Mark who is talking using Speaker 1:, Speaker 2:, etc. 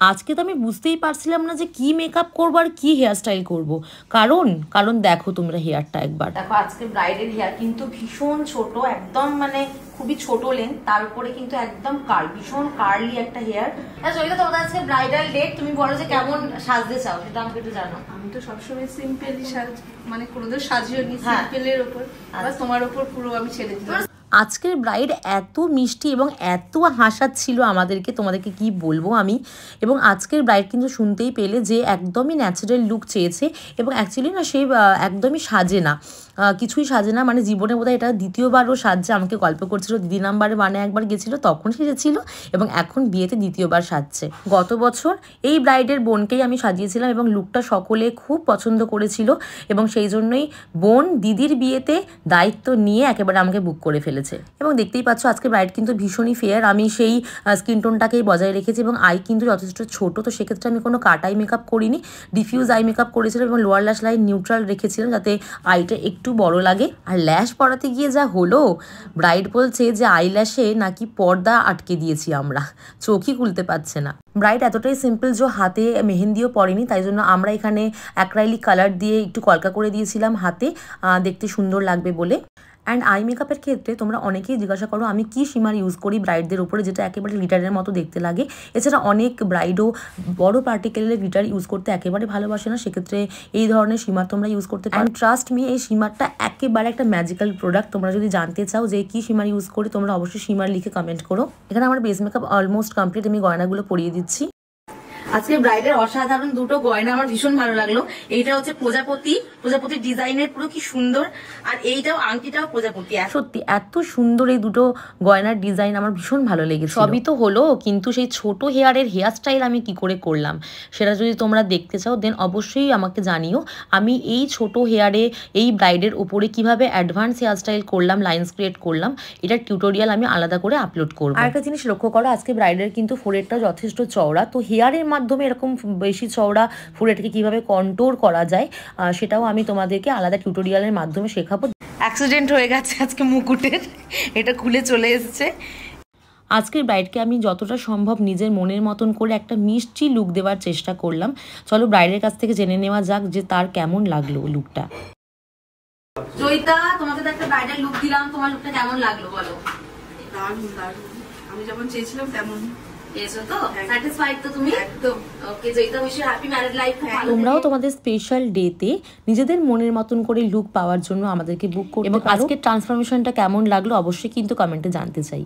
Speaker 1: আজকে তো আমি বুঝতেই পারছিলাম না যে কি মেকআপ করবো আর কি হেয়ার স্টাইল করবো। কারণ দেখো তোমরা হেয়ারটা একবার দেখো। আজকে ব্রাইডের হেয়ার কিন্তু ভীষণ ছোট, একদম মানে খুবই ছোট লেন্থ, তার উপরে কিন্তু একদম ভীষণ কার্লি একটা হেয়ার। জয়িতা, তোমাদের আজকে ব্রাইডাল ডেট, তুমি বলো যে কেমন সাজতে চাও সেটা আমাকে একটু জানো।
Speaker 2: আমি তো সবসময় সিম্পলি সাজ, মানে কোনোদিন সাজিও নি, সিম্পলের উপর, বাস তোমার উপর পুরো আমি ছেড়ে দিই।
Speaker 1: আজকের ব্রাইড এত মিষ্টি এবং এত হাসাচ্ছিল আমাদেরকে, তোমাদেরকে কি বলবো আমি। এবং আজকের ব্রাইড কিন্তু শুনতেই পেলে যে একদমই ন্যাচারাল লুক চেয়েছে, এবং অ্যাকচুয়ালি না সে একদমই সাজে না, কিছুই সাজে না, মানে জীবনে বোধহয় এটা দ্বিতীয়বারও সাজছে। আমাকে গল্প করছিল দিদি নাম্বারে মানে একবার গেছিলো তখন সেজেছিল, এবং এখন বিয়েতে দ্বিতীয়বার সাজছে। গত বছর এই ব্রাইডের বোনকেই আমি সাজিয়েছিলাম এবং লুকটা সকলে খুব পছন্দ করেছিল, এবং সেই জন্যই বোন দিদির বিয়েতে দায়িত্ব নিয়ে একেবারে আমাকে বুক করে ফেলেছে। এবং দেখতেই পাচ্ছ আজকে ব্রাইড কিন্তু ভীষণই ফেয়ার, আমি সেই স্কিন টোনটাকেই বজায় রেখেছি, এবং আই কিন্তু যথেষ্ট ছোট, তো সেক্ষেত্রে আমি কোনো কাট আই মেকআপ করিনি, ডিফিউজ আই মেকআপ করেছিলাম, এবং লোয়ার ল্যাশ লাইন নিউট্রাল রেখেছিলাম যাতে আইটা একটু বড় লাগে। আর ল্যাশ পরাতে গিয়ে যা হলো, ব্রাইড বলছে যে আই ল্যাশে নাকি পর্দা আটকে দিয়েছি আমরা, চোখই খুলতে পারছে না। ব্রাইড এতটাই সিম্পল যে হাতে মেহেন্দিও পরেনি, তাই জন্য আমরা এখানে অ্যাক্রাইলিক কালার দিয়ে একটু কলকা করে দিয়েছিলাম হাতে, দেখতে সুন্দর লাগবে বলে। অ্যান্ড আই মেকআপের ক্ষেত্রে তোমরা অনেকেই জিজ্ঞাসা করো আমি কি শিমার ইউজ করি ব্রাইডদের উপরে, যেটা একেবারে গ্লিটারের মতো দেখতে লাগে। এছাড়া অনেক ব্রাইডও বড় পার্টিকেলের গ্লিটার ইউজ করতে একেবারে ভালোবাসে না, সেক্ষেত্রে এই ধরনের শিমার তোমরা ইউজ করতে পারো। অ্যান্ড ট্রাস্ট মি, এই শিমারটা একেবারে একটা ম্যাজিক্যাল প্রোডাক্ট। তোমরা যদি জানতে চাও যে কি শিমার ইউজ করি, তোমরা অবশ্যই শিমার লিখে কমেন্ট করো। এখানে আমার বেস মেকআপ অলমোস্ট কমপ্লিট, আমি গয়নাগুলো পরিয়ে দিচ্ছি। আজকে ব্রাইডের অসাধারণ দুটো গয়না আমার ভীষণ ভালো লাগলো। এইটা হচ্ছে প্রজাপতির ডিজাইনের, পুরো কি সুন্দর, আর এইটাও আংটিটাও প্রজাপতি। সত্যি এত সুন্দর এই দুটো গয়নার ডিজাইন, আমার ভীষণ ভালো লেগেছে। সবই তো হলো, কিন্তু সেই ছোট হেয়ারের হেয়ার স্টাইল আমি কি করে করলাম সেটা যদি তোমরা দেখতে চাও দেন অবশ্যই আমাকে জানিও। আমি এই ছোট হেয়ারে এই ব্রাইডের উপরে কিভাবে অ্যাডভান্স হেয়ার স্টাইল করলাম, লাইন্স ক্রিয়েট করলাম, এটার টিউটোরিয়াল আমি আলাদা করে আপলোড করবো। আর একটা জিনিস লক্ষ্য করো, আজকে ব্রাইডের কিন্তু ফোreheadটা যথেষ্ট চওড়া, তো হেয়ারের মাধ্যমে এরকম বেশি চওড়া ফোreheadকে কিভাবে কন্ট্রোল করা যায় সেটাও আমি তোমাদেরকে আলাদা টিউটোরিয়ালের মাধ্যমে শেখাবো। অ্যাক্সিডেন্ট হয়ে গেছে আজকে মুকুটের, এটা খুলে চলে এসেছে। আজকের ব্রাইডকে আমি যতটা সম্ভব নিজের মনের মতন করে একটা মিষ্টি লুক দেওয়ার চেষ্টা করলাম। চলো ব্রাইডের কাছ থেকে জেনে নেওয়া যাক যে তার কেমন লাগলো লুকটা। জয়িতা, তোমাকে তো একটা ব্রাইডাল লুক দিলাম, তোমার লুকটা কেমন লাগলো বলো?
Speaker 2: দারুণ দারুণ, আমি যেমন চেয়েছিলাম তেমন।
Speaker 1: তোমরাও তোমাদের স্পেশাল ডেতে নিজেদের মনের মতন করে লুক পাওয়ার জন্য আমাদেরকে বুক করতে পারো, এবং আজকের ট্রান্সফরমেশনটা কেমন লাগলো অবশ্যই কিন্তু কমেন্টে জানতে চাই।